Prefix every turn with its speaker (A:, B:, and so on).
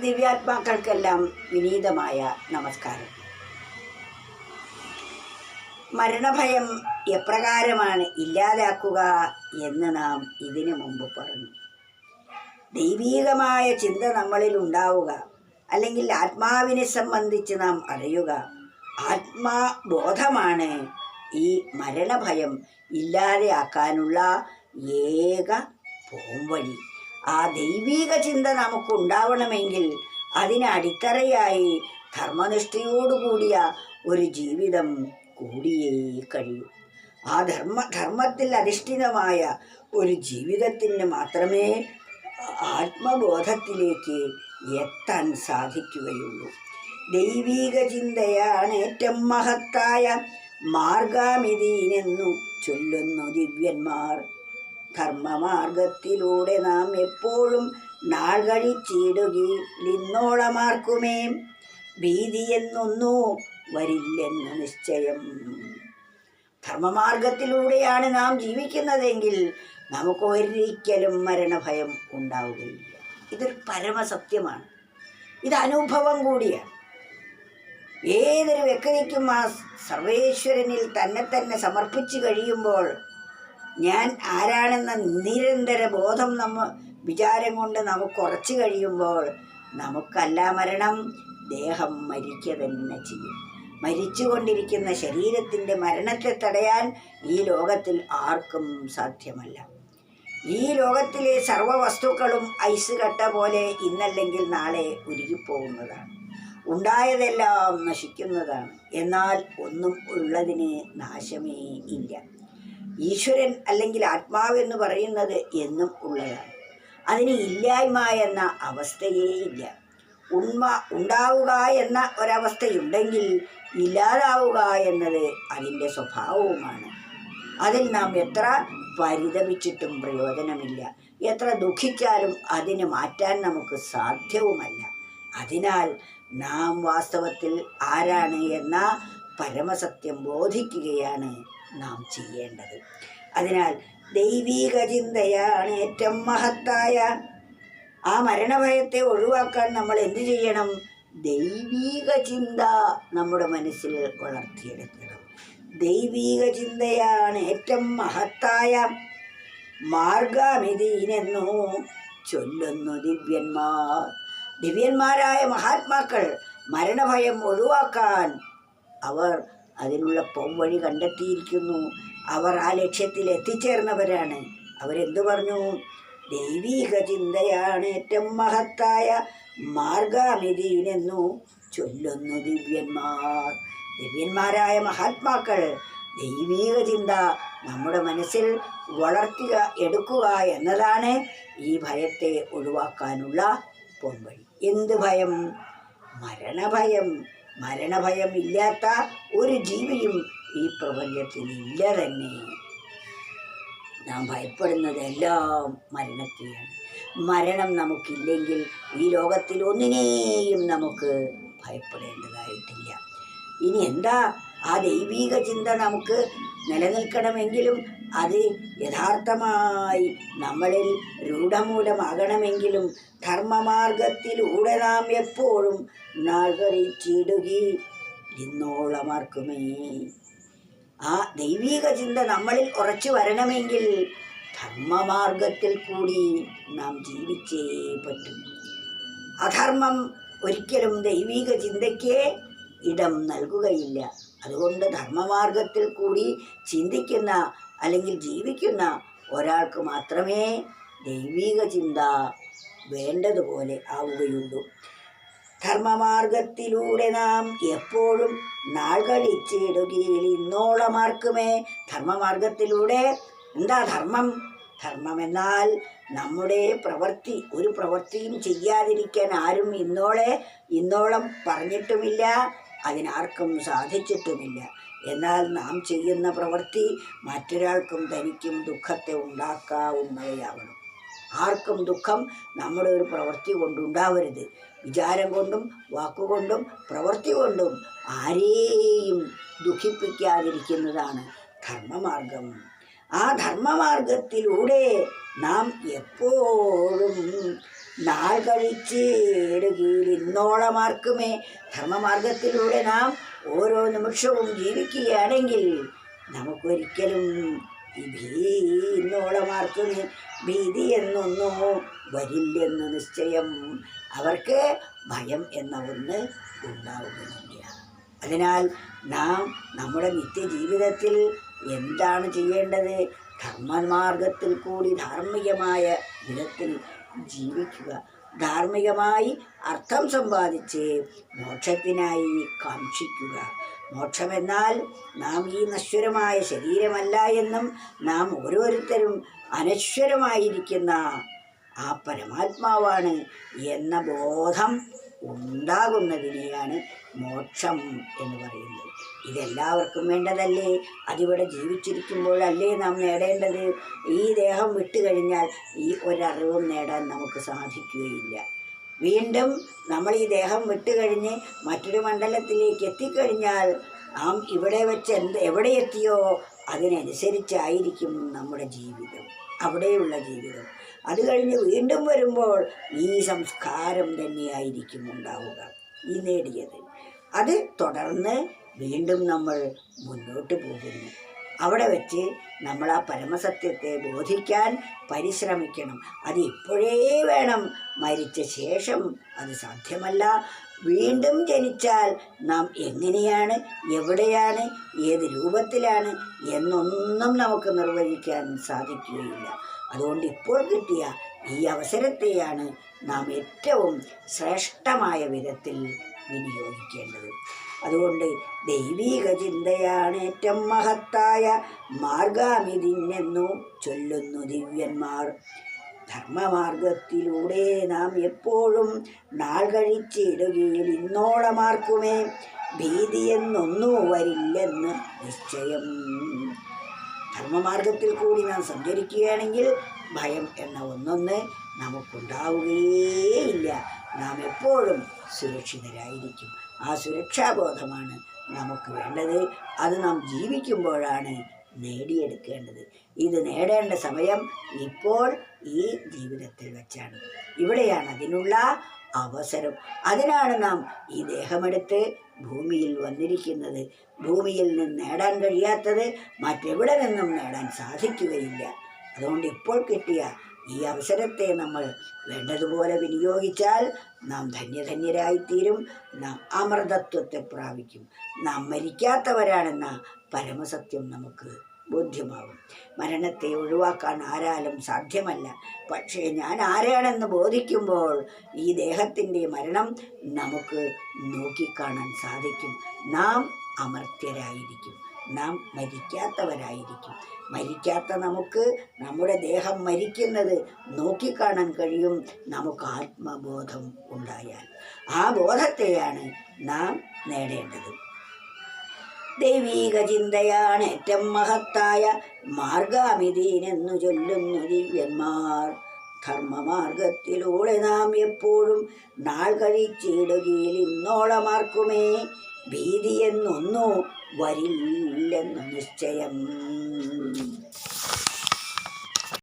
A: ദിവ്യാത്മാക്കൾക്കെല്ലാം വിനീതമായ നമസ്കാരം. മരണഭയം എപ്രകാരമാണ് ഇല്ലാതാക്കുക എന്ന് നാം ഇതിനു മുമ്പ് പറഞ്ഞു. ദൈവീകമായ ചിന്ത നമ്മളിൽ ഉണ്ടാവുക, അല്ലെങ്കിൽ ആത്മാവിനെ സംബന്ധിച്ച് നാം അറിയുക. ആത്മാബോധമാണ് ഈ മരണഭയം ഇല്ലാതെയാക്കാനുള്ള ഏക പോംവഴി. ആ ദൈവീക ചിന്ത നമുക്കുണ്ടാവണമെങ്കിൽ അതിന് അടിത്തറയായി ധർമ്മനിഷ്ഠയോടുകൂടിയ ഒരു ജീവിതം കൂടിയേ കഴിയൂ. ആ ധർമ്മത്തിൽ അധിഷ്ഠിതമായ ഒരു ജീവിതത്തിന് മാത്രമേ ആത്മബോധത്തിലേക്ക് എത്താൻ സാധിക്കുകയുള്ളൂ. ദൈവീക ചിന്തയാണ് ഏറ്റവും മഹത്തായ മാർഗാമിതീനെന്നു ചൊല്ലുന്നു ദിവ്യന്മാർ. ധർമ്മമാർഗത്തിലൂടെ നാം എപ്പോഴും നാൾ കഴിച്ചിടുകിലിന്നോളമാർക്കുമേ ഭീതിയെന്നൊന്നു വരില്ലെന്നു നിശ്ചയം. ധർമ്മമാർഗത്തിലൂടെയാണ് നാം ജീവിക്കുന്നതെങ്കിൽ നമുക്ക് ഒരിക്കലും മരണഭയം ഉണ്ടാവുകയില്ല. ഇതൊരു പരമസത്യമാണ്. ഇത് അനുഭവം കൂടിയാണ്. ഏതൊരു വ്യക്തിക്കും ആ സർവേശ്വരനിൽ തന്നെ സമർപ്പിച്ചു കഴിയുമ്പോൾ ഞാൻ ആരാണെന്ന നിരന്തര ബോധം വിചാരം കൊണ്ട് നമുക്ക് ഉറച്ചു കഴിയുമ്പോൾ നമുക്കല്ല മരണം, ദേഹം മരിക്കുക തന്നെ ചെയ്യും. മരിച്ചുകൊണ്ടിരിക്കുന്ന ശരീരത്തിൻ്റെ മരണത്തെ തടയാൻ ഈ ലോകത്തിൽ ആർക്കും സാധ്യമല്ല. ഈ ലോകത്തിലെ സർവ്വ വസ്തുക്കളും ഐസ് കട്ട പോലെ ഇന്നല്ലെങ്കിൽ നാളെ ഉരുകിപ്പോകുന്നതാണ്. ഉണ്ടായതെല്ലാം നശിക്കുന്നതാണ്. എന്നാൽ ഒന്നും ഉള്ളതിന് നാശമേ ഇല്ല. ഈശ്വരൻ അല്ലെങ്കിൽ ആത്മാവ് എന്ന് പറയുന്നത് എന്നും ഉള്ളതാണ്. അതിന് ഇല്ലായ്മ എന്ന അവസ്ഥയേ ഇല്ല. ഉണ്ടാവുക എന്ന ഒരവസ്ഥയുണ്ടെങ്കിൽ ഇല്ലാതാവുക എന്നത് അതിൻ്റെ സ്വഭാവവുമാണ്. അതിൽ നാം എത്ര പരിതപിച്ചിട്ടും പ്രയോജനമില്ല. എത്ര ദുഃഖിച്ചാലും അതിന് മാറ്റാൻ നമുക്ക് സാധ്യവുമല്ല. അതിനാൽ നാം വാസ്തവത്തിൽ ആരാണ് എന്ന പരമസത്യം ബോധിക്കുകയാണ് നാം ചെയ്യേണ്ടത്. അതിനാൽ ദൈവീക ചിന്തയാണ് ഏറ്റവും മഹത്തായ. ആ മരണഭയത്തെ ഒഴിവാക്കാൻ നമ്മൾ എന്തു ചെയ്യണം? ദൈവീക ചിന്ത നമ്മുടെ മനസ്സിൽ വളർത്തിയെടുക്കണം. ദൈവീക ചിന്തയാണ് ഏറ്റവും മഹത്തായ മാർഗാമിതീനെന്നു ചൊല്ലുന്നു ദിവ്യന്മാർ. ദിവ്യന്മാരായ മഹാത്മാക്കൾ മരണഭയം ഒഴിവാക്കാൻ അവർ അതിനുള്ള പോംവഴി കണ്ടെത്തിയിരിക്കുന്നു. അവർ ആ ലക്ഷ്യത്തിൽ എത്തിച്ചേർന്നവരാണ്. അവരെന്തു പറഞ്ഞു? ദൈവീക ചിന്തയാണ് ഏറ്റവും മഹത്തായ മാർഗാമിതീനെന്നു ചൊല്ലുന്നു ദിവ്യന്മാർ. ദിവ്യന്മാരായ മഹാത്മാക്കൾ ദൈവീക ചിന്ത നമ്മുടെ മനസ്സിൽ എടുക്കുക എന്നതാണ് ഈ ഭയത്തെ ഒഴിവാക്കാനുള്ള പോംവഴി. എന്ത് ഭയം? മരണഭയം. മരണഭയം ഇല്ലാത്ത ഒരു ജീവിയും ഈ പ്രപഞ്ചത്തിൽ ഇല്ല തന്നെ. നാം ഭയപ്പെടുന്നതെല്ലാം മരണത്തെയാണ്. മരണം നമുക്കില്ലെങ്കിൽ ഈ ലോകത്തിൽ ഒന്നിനെയും നമുക്ക് ഭയപ്പെടേണ്ടതായിട്ടില്ല. ഇനി എന്താ? ആ ദൈവീക ചിന്ത നമുക്ക് നിലനിൽക്കണമെങ്കിലും അത് യഥാർത്ഥമായി നമ്മളിൽ രൂഢമൂലമാകണമെങ്കിലും ധർമ്മമാർഗത്തിലൂടെ നാം എപ്പോഴും നാൾ കഴിച്ചിടുകിലിന്നോളമാർക്കുമേ. ആ ദൈവീക ചിന്ത നമ്മളിൽ ഉറച്ചു വരണമെങ്കിൽ ധർമ്മമാർഗത്തിൽ കൂടി നാം ജീവിച്ചേ പറ്റും. അധർമ്മം ഒരിക്കലും ദൈവീക ചിന്തയ്ക്ക് ഇടം നൽകുകയില്ല. അതുകൊണ്ട് ധർമ്മമാർഗത്തിൽ കൂടി ചിന്തിക്കുന്ന അല്ലെങ്കിൽ ജീവിക്കുന്ന ഒരാൾക്ക് മാത്രമേ ദൈവീക ചിന്ത വേണ്ടതുപോലെ ആവുകയുള്ളൂ. ധർമ്മമാർഗത്തിലൂടെ നാം എപ്പോഴും നാൾ കഴിച്ചിടുകിലിന്നോളമാർക്കുമേ. ധർമ്മമാർഗത്തിലൂടെ എന്താ ധർമ്മം? ധർമ്മം എന്നാൽ നമ്മുടെ പ്രവൃത്തി. ഒരു പ്രവൃത്തിയും ചെയ്യാതിരിക്കാൻ ആരും ഇന്നോളം പറഞ്ഞിട്ടുമില്ല, അതിനാർക്കും സാധിച്ചിട്ടുമില്ല. എന്നാൽ നാം ചെയ്യുന്ന പ്രവൃത്തി മറ്റൊരാൾക്കും തനിക്കും ദുഃഖത്തെ ഉണ്ടാക്കാവുന്നവയാവണം. ആർക്കും ദുഃഖം നമ്മുടെ ഒരു പ്രവൃത്തി കൊണ്ടുണ്ടാവരുത്. വിചാരം കൊണ്ടും വാക്കുകൊണ്ടും പ്രവൃത്തി കൊണ്ടും ആരെയും ദുഃഖിപ്പിക്കാതിരിക്കുന്നതാണ് ധർമ്മമാർഗം. ആ ധർമ്മമാർഗത്തിലൂടെ നാം എപ്പോഴും നാൾ കഴിച്ചിടുകയിൽ ഇന്നോളമാർക്കുമേ. ധർമ്മമാർഗത്തിലൂടെ നാം ഓരോ നിമിഷവും ജീവിക്കുകയാണെങ്കിൽ നമുക്കൊരിക്കലും ഇന്നോളമാർക്കുമേ ഭീതി എന്നൊന്നോ വരില്ലെന്ന് നിശ്ചയം. അവർക്ക് ഭയം എന്ന ഒന്ന് ഉണ്ടാവുകയില്ല. അതിനാൽ നാം നമ്മുടെ നിത്യജീവിതത്തിൽ എന്താണ് ചെയ്യേണ്ടത്? ധർമ്മമാർഗത്തിൽ കൂടി ധാർമ്മികമായ വിധത്തിൽ ജീവിക്കുക. ധാർമ്മികമായി അർത്ഥം സമ്പാദിച്ച് മോക്ഷത്തിനായി കാക്ഷിക്കുക. മോക്ഷമെന്നാൽ നാം ഈ നശ്വരമായ ശരീരമല്ല എന്നും നാം ഓരോരുത്തരും അനശ്വരമായിരിക്കുന്ന ആ പരമാത്മാവാണ് എന്ന ബോധം ഉണ്ടാകുന്നതിനെയാണ് മോക്ഷം എന്ന് പറയുന്നത്. ഇതെല്ലാവർക്കും വേണ്ടതല്ലേ? അതിവിടെ ജീവിച്ചിരിക്കുമ്പോഴല്ലേ നാം നേടേണ്ടത്? ഈ ദേഹം വിട്ടുകഴിഞ്ഞാൽ ഈ ഒരറിവും നേടാൻ നമുക്ക് സാധിക്കുകയില്ല. വീണ്ടും നമ്മൾ ഈ ദേഹം വിട്ടുകഴിഞ്ഞ് മറ്റൊരു മണ്ഡലത്തിലേക്ക് എത്തിക്കഴിഞ്ഞാൽ നാം ഇവിടെ വെച്ച് എവിടെ എത്തിയോ അതിനനുസരിച്ചായിരിക്കും നമ്മുടെ ജീവിതം, അവിടെയുള്ള ജീവിതം. അത് കഴിഞ്ഞ് വീണ്ടും വരുമ്പോൾ ഈ സംസ്കാരം തന്നെയായിരിക്കും ഉണ്ടാവുക, ഈ നേടിയത്. അത് തുടർന്ന് വീണ്ടും നമ്മൾ മുന്നോട്ട് പോകുന്നു. അവിടെ വെച്ച് നമ്മൾ ആ പരമസത്യത്തെ ബോധിക്കാൻ പരിശ്രമിക്കണം. അത് ഇപ്പോഴേ വേണം, മരിച്ച ശേഷം അത് സാധ്യമല്ല. വീണ്ടും ജനിച്ചാൽ നാം എങ്ങനെയാണ്, എവിടെയാണ്, ഏത് രൂപത്തിലാണ് എന്നൊന്നും നമുക്ക് നിർവചിക്കാൻ സാധിക്കുകയില്ല. അതുകൊണ്ട് ഇപ്പോൾ കിട്ടിയ ഈ അവസരത്തെയാണ് നാം ഏറ്റവും ശ്രേഷ്ഠമായ വിധത്തിൽ വിനിയോഗിക്കേണ്ടത്. അതുകൊണ്ട് ദൈവീക ചിന്തയാണ് ഏറ്റവും മഹത്തായ മാർഗാമിതിനെന്നു ചൊല്ലുന്നു ദിവ്യന്മാർ. ധർമ്മമാർഗത്തിലൂടെ നാം എപ്പോഴും നാൾ കഴിച്ചിടുകയിൽ ഇന്നോളമാർക്കുമേ ഭീതിയെന്നൊന്നു വരില്ലെന്ന് നിശ്ചയം. ധർമ്മമാർഗത്തിൽ കൂടി നാം സഞ്ചരിക്കുകയാണെങ്കിൽ ഭയം എന്ന ഒന്നൊന്ന് നമുക്കുണ്ടാവുകയേയില്ല. നാം എപ്പോഴും സുരക്ഷിതരായിരിക്കും. ആ സുരക്ഷാബോധമാണ് നമുക്ക് വേണ്ടത്. അത് നാം ജീവിക്കുമ്പോഴാണ് നേടിയെടുക്കേണ്ടത്. ഇത് നേടേണ്ട സമയം ഇപ്പോൾ ഈ ജീവിതത്തിൽ വെച്ചാണ്. ഇവിടെയാണ് അതിനുള്ള അവസരം. അതിനാണ് നാം ഈ ദേഹമെടുത്ത് ഭൂമിയിൽ വന്നിരിക്കുന്നത്. ഭൂമിയിൽ നിന്ന് നേടാൻ കഴിയാത്തത് മറ്റെവിടെ നിന്നും നേടാൻ സാധിക്കുകയില്ല. അതുകൊണ്ട് ഇപ്പോൾ കിട്ടിയ ഈ അവസരത്തെ നമ്മൾ വേണ്ടതുപോലെ വിനിയോഗിച്ചാൽ നാം ധന്യധന്യരായിത്തീരും. നാം അമൃതത്വത്തെ പ്രാപിക്കും. നാം മരിക്കാത്തവരാണെന്ന പരമസത്യം നമുക്ക് ബോധ്യമാകും. മരണത്തെ ഒഴിവാക്കാൻ ആരാലും സാധ്യമല്ല. പക്ഷേ ഞാൻ ആരാണെന്ന് ബോധിക്കുമ്പോൾ ഈ ദേഹത്തിൻ്റെ മരണം നമുക്ക് നോക്കിക്കാണാൻ സാധിക്കും. നാം അമർത്യരായിരിക്കും, നാം മരിക്കാത്തവരായിരിക്കും. മരിക്കാത്ത നമുക്ക് നമ്മുടെ ദേഹം മരിക്കുന്നത് നോക്കിക്കാണാൻ കഴിയും, നമുക്ക് ആത്മബോധം ഉണ്ടായാൽ. ആ ബോധത്തെയാണ് നാം നേടേണ്ടത്. ദൈവീക ചിന്തയാണ് ഏറ്റവും മഹത്തായ മാർഗാമിതീനെന്നു ചൊല്ലുന്നു ദിവ്യന്മാർ. ധർമ്മമാർഗത്തിലൂടെ നാം എപ്പോഴും നാൾ കഴിച്ചിടുകയിൽ ഇന്നോളമാർക്കുമേ ഭീതിയെന്നൊന്നു വരില്ലെന്നു നിശ്ചയം.